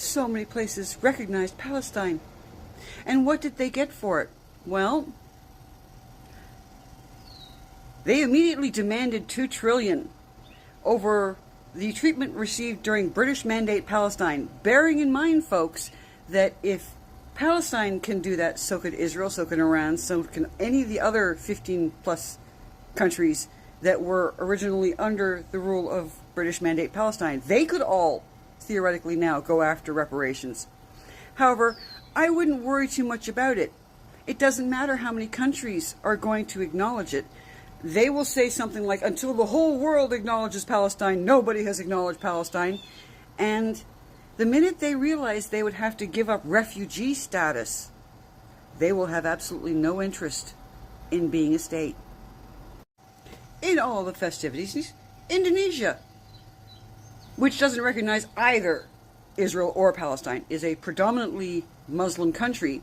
so many places recognized Palestine. And what did they get for it? Well, they immediately demanded $2 trillion over the treatment received during British Mandate Palestine, bearing in mind, folks, that if Palestine can do that, so could Israel, so can Iran, so can any of the other 15 plus countries that were originally under the rule of British Mandate Palestine. They could all, theoretically now, go after reparations. However, I wouldn't worry too much about it. It doesn't matter how many countries are going to acknowledge it. They will say something like, until the whole world acknowledges Palestine, nobody has acknowledged Palestine. And the minute they realize they would have to give up refugee status, they will have absolutely no interest in being a state. In all the festivities, Indonesia, which doesn't recognize either Israel or Palestine, is a predominantly Muslim country,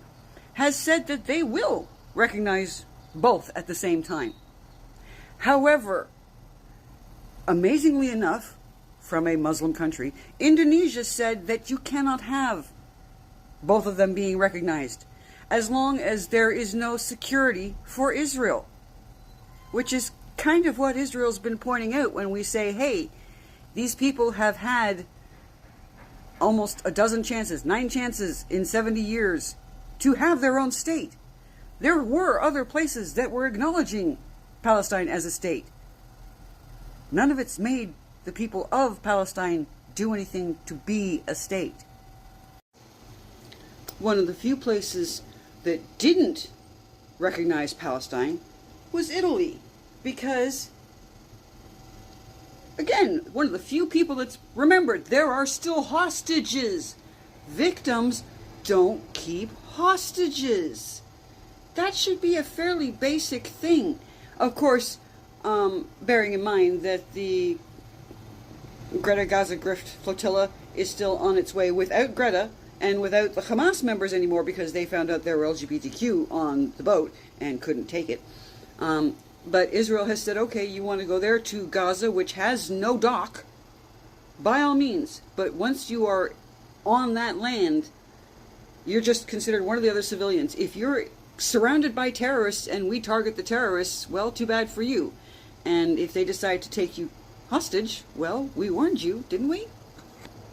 has said that they will recognize both at the same time. However, amazingly enough, from a Muslim country, Indonesia said that you cannot have both of them being recognized as long as there is no security for Israel, which is kind of what Israel's been pointing out when we say, hey, these people have had almost a dozen chances, 9 chances in 70 years to have their own state. There were other places that were acknowledging Palestine as a state. None of it's made the people of Palestine do anything to be a state. One of the few places that didn't recognize Palestine was Italy, because, again, one of the few people that's remembered, there are still hostages. Victims don't keep hostages. That should be a fairly basic thing. Of course, bearing in mind that the Greta Gaza Grift flotilla is still on its way without Greta and without the Hamas members anymore, because they found out there were LGBTQ on the boat and couldn't take it. But Israel has said, okay, you want to go there to Gaza, which has no dock, by all means. But once you are on that land, you're just considered one of the other civilians. If you're surrounded by terrorists and we target the terrorists, well, too bad for you. And if they decide to take you hostage, well, we warned you, didn't we?